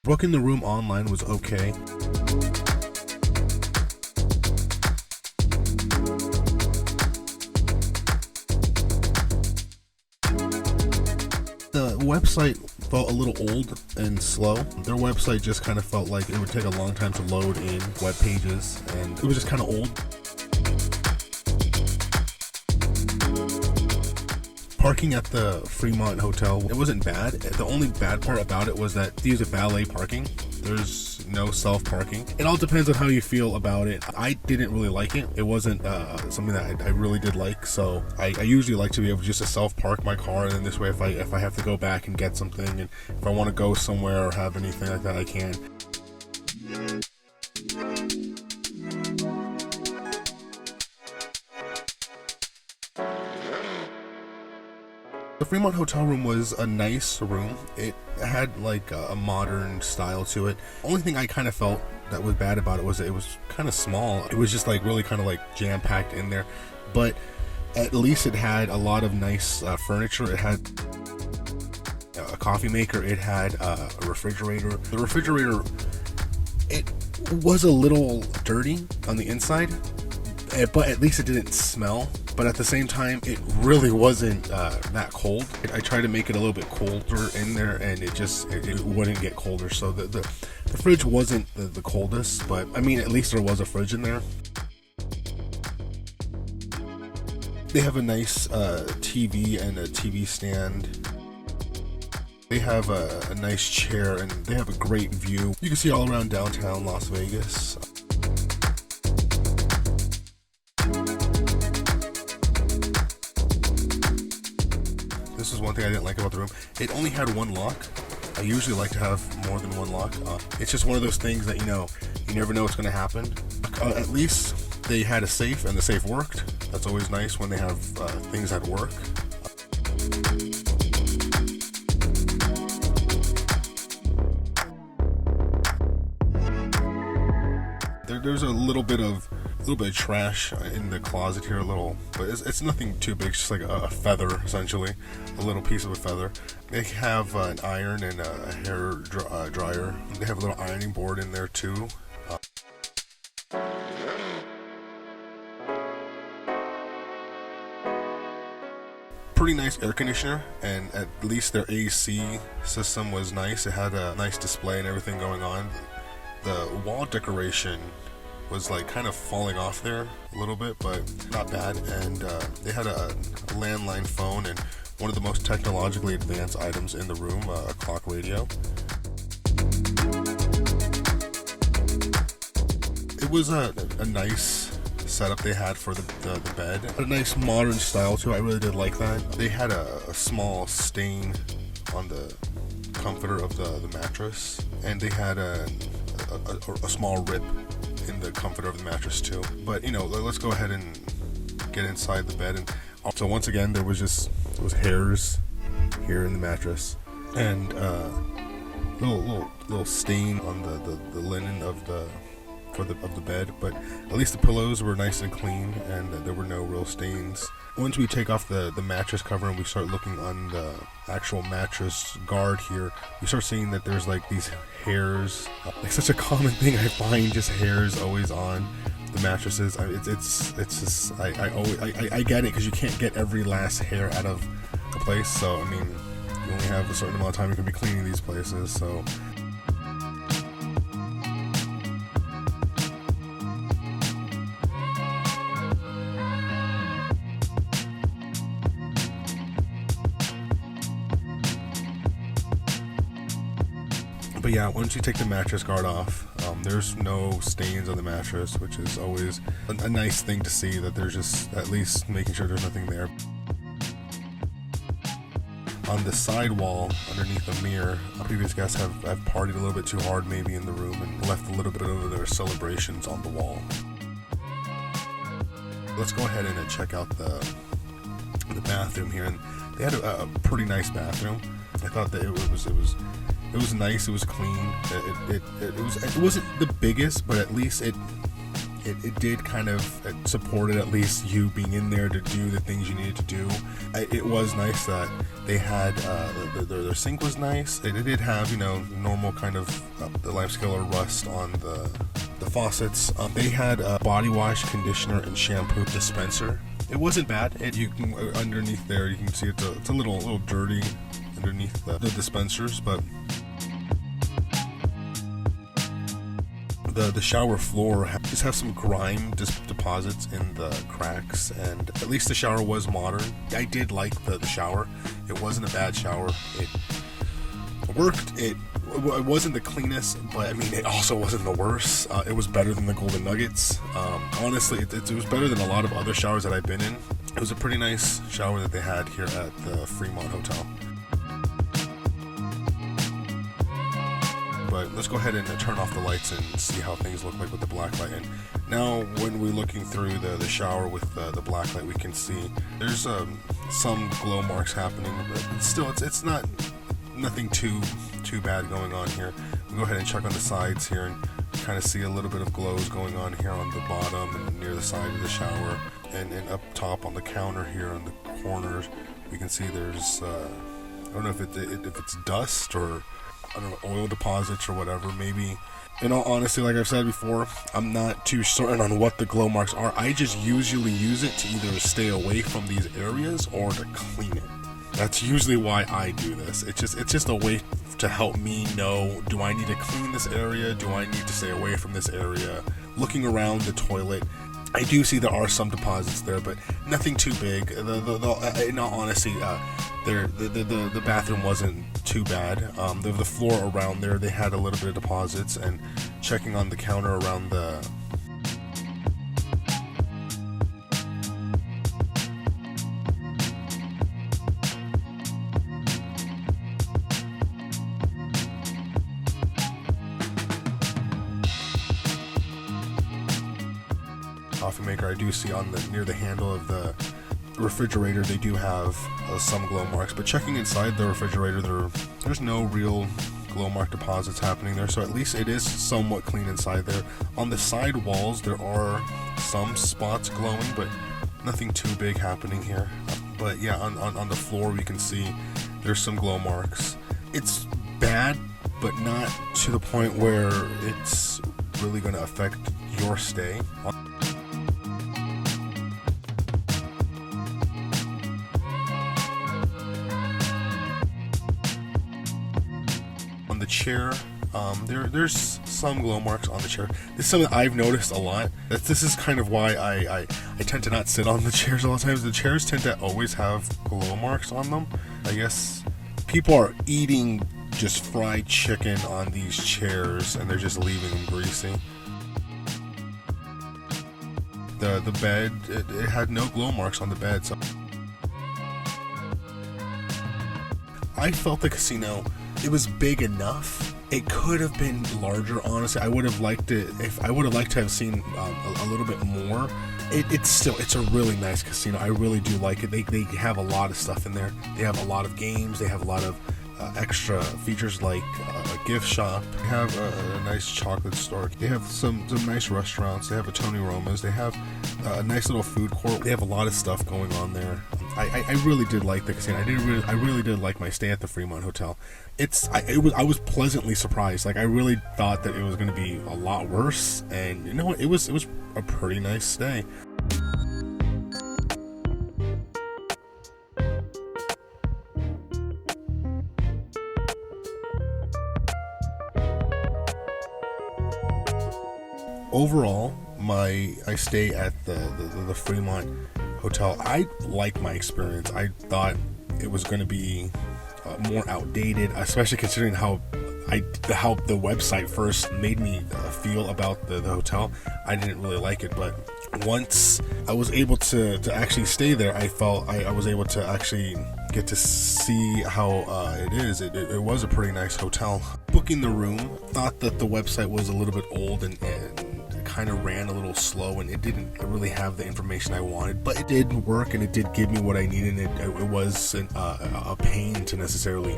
Booking the room online was okay. The website felt a little old and slow. Their website just kind of felt like it would take a long time to load in web pages, and it was just kind of old. Parking at the Fremont hotel, it wasn't bad. The only bad part about it was that they use a valet parking. There's no self-parking. It all depends on how you feel about it. I didn't really like it. It wasn't something that I really did like, so I usually like to be able just to self-park my car, and then this way if I have to go back and get something, and if I want to go somewhere or have anything like that, I can. The Fremont hotel room was a nice room. It had like a modern style to it. Only thing I kind of felt that was bad about it was kind of small. It was just like really kind of like jam-packed in there. But at least it had a lot of nice furniture. It had a coffee maker. It had a refrigerator. The refrigerator, it was a little dirty on the inside, but at least it didn't smell. But at the same time, it really wasn't that cold. I tried to make it a little bit colder in there, and it wouldn't get colder. So the fridge wasn't the coldest, but I mean, at least there was a fridge in there. They have a nice TV and a TV stand. They have a nice chair, and they have a great view. You can see all around downtown Las Vegas. This is one thing I didn't like about the room. It only had one lock. I usually like to have more than one lock. It's just one of those things that, you never know what's going to happen. At least they had a safe, and the safe worked. That's always nice when they have things that work. There's a little bit of trash in the closet here, but it's nothing too big. It's just like a feather, essentially, a little piece of a feather. They have an iron and a hair dryer. They have a little ironing board in there too. Pretty nice air conditioner, and at least their AC system was nice. It had a nice display and everything going on. The wall decoration was like kind of falling off there a little bit, but not bad. And they had a landline phone and one of the most technologically advanced items in the room, a clock radio. It was a nice setup they had for the bed. A nice modern style too. I really did like that. They had a small stain on the comforter of the mattress, and they had a small rip in the comforter of the mattress too. But let's go ahead and get inside the bed. And so once again, there was hairs here in the mattress, and little stain on the linen of the bed. But at least the pillows were nice and clean, and there were no real stains. Once we take off the mattress cover and we start looking on the actual mattress guard here, we start seeing that there's like these hairs. Like such a common thing I find, just hairs always on the mattresses. It's just I get it, because you can't get every last hair out of the place. So I mean, you only have a certain amount of time you can be cleaning these places. So. But yeah, once you take the mattress guard off, there's no stains on the mattress, which is always a nice thing to see, that there's just at least making sure there's nothing there. On the side wall, underneath the mirror, previous guests have partied a little bit too hard maybe in the room and left a little bit of their celebrations on the wall. Let's go ahead and check out the bathroom here, and they had a pretty nice bathroom. I thought that it was nice. It was clean. It wasn't the biggest, but at least it it did kind of it supported at least you being in there to do the things you needed to do. It was nice that they had their sink was nice. It did have, you know, normal kind of the lime scale or rust on the faucets. They had a body wash, conditioner, and shampoo dispenser. It wasn't bad. You can underneath there, you can see it's a little dirty underneath the dispensers, but the shower floor just has some grime deposits in the cracks, and at least the shower was modern. I did like the shower. It wasn't a bad shower. It worked. It wasn't the cleanest, but I mean, it also wasn't the worst. It was better than the Golden Nuggets. Honestly, it was better than a lot of other showers that I've been in. It was a pretty nice shower that they had here at the Fremont Hotel. But let's go ahead and turn off the lights and see how things look like with the black light. And now when we're looking through the shower with the black light, we can see there's some glow marks happening, but still it's not nothing too bad going on here. We'll go ahead and check on the sides here and kind of see a little bit of glows going on here on the bottom and near the side of the shower, and up top on the counter here on the corners we can see there's I don't know if it's dust or I don't know, oil deposits or whatever. Maybe, in all honesty, like I've said before, I'm not too certain on what the glow marks are. I just usually use it to either stay away from these areas or to clean it. That's usually why I do this. It's just a way to help me know, do I need to clean this area? Do I need to stay away from this area? Looking around the toilet, I do see there are some deposits there, but nothing too big. In all honesty, the bathroom wasn't too bad. The floor around there, they had a little bit of deposits, and checking on the counter around the coffee maker, I do see on near the handle of the refrigerator they do have some glow marks, but checking inside the refrigerator there's no real glow mark deposits happening there, so at least it is somewhat clean inside there. On the side walls there are some spots glowing, but nothing too big happening here. But yeah, on the floor we can see there's some glow marks. It's bad, but not to the point where it's really going to affect your stay. On the chair, there's some glow marks on the chair. This is something I've noticed a lot. This is kind of why I tend to not sit on the chairs a lot of times. The chairs tend to always have glow marks on them. I guess people are eating just fried chicken on these chairs and they're just leaving them greasy. The bed, it had no glow marks on the bed, so I felt the casino, it was big enough. It could have been larger, honestly. I would have liked it if I would have liked to have seen a little bit more. It's a really nice casino. I really do like it. They have a lot of stuff in there. They have a lot of games. They have a lot of extra features like a gift shop. They have a nice chocolate store. They have some nice restaurants. They have a Tony Roma's. They have a nice little food court. They have a lot of stuff going on there. I really did like the casino. I really did like my stay at the Fremont Hotel. I was pleasantly surprised. Like, I really thought that it was going to be a lot worse, and you know what? It was a pretty nice stay. Overall, I stay at the Fremont Hotel. I like my experience. I thought it was going to be more outdated, especially considering how the website first made me feel about the hotel. I didn't really like it, but once I was able to actually stay there, I felt I was able to actually get to see how it is. It was a pretty nice hotel. Booking the room, thought that the website was a little bit old and kind of ran a little slow, and it didn't really have the information I wanted, but it did work and it did give me what I needed. It wasn't a pain to necessarily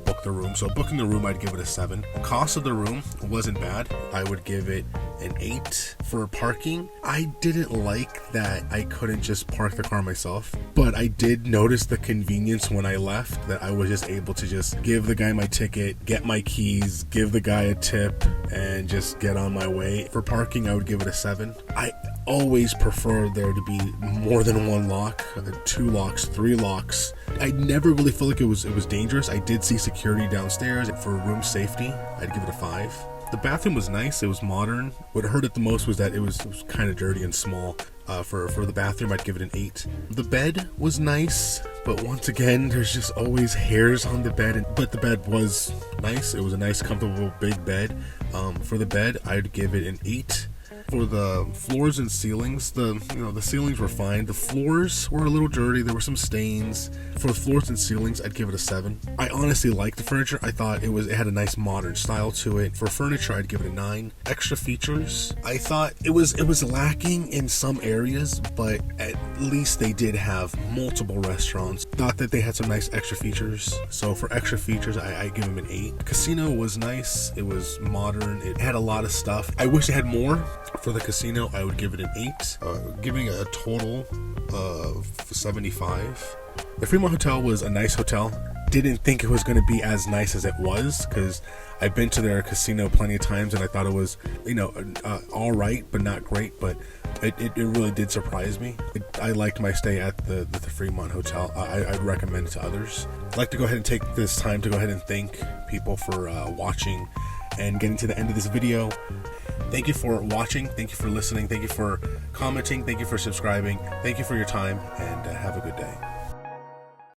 book the room. So booking the room, I'd give it a 7. The cost of the room wasn't bad. I would give it an 8. For parking, I didn't like that I couldn't just park the car myself, but I did notice the convenience when I left, that I was just able to just give the guy my ticket, get my keys, give the guy a tip, and just get on my way. For parking, I would give it a 7. I always prefer there to be more than one lock, 2 locks, 3 locks. I never really felt like it was dangerous. I did see security downstairs. For room safety, I'd give it a 5. The bathroom was nice. It was modern. What hurt it the most was that it was kind of dirty and small. For the bathroom, I'd give it an 8. The bed was nice, but once again, there's just always hairs on the bed. But the bed was nice. It was a nice, comfortable, big bed. For the bed, I'd give it an 8. For the floors and ceilings, the ceilings were fine. The floors were a little dirty. There were some stains. For the floors and ceilings, I'd give it a 7. I honestly liked the furniture. I thought it had a nice modern style to it. For furniture, I'd give it a 9. Extra features, I thought it was lacking in some areas, but at least they did have multiple restaurants. Thought that they had some nice extra features. So for extra features, I give them an 8. Casino was nice. It was modern. It had a lot of stuff. I wish it had more. For the casino, I would give it an 8, giving a total of 75. The Fremont Hotel was a nice hotel. Didn't think it was going to be as nice as it was, because I've been to their casino plenty of times and I thought it was, all right, but not great. But it really did surprise me. I liked my stay at the Fremont Hotel. I'd recommend it to others. I'd like to go ahead and take this time to go ahead and thank people for watching and getting to the end of this video. Thank you for watching. Thank you for listening. Thank you for commenting. Thank you for subscribing. Thank you for your time, and have a good day.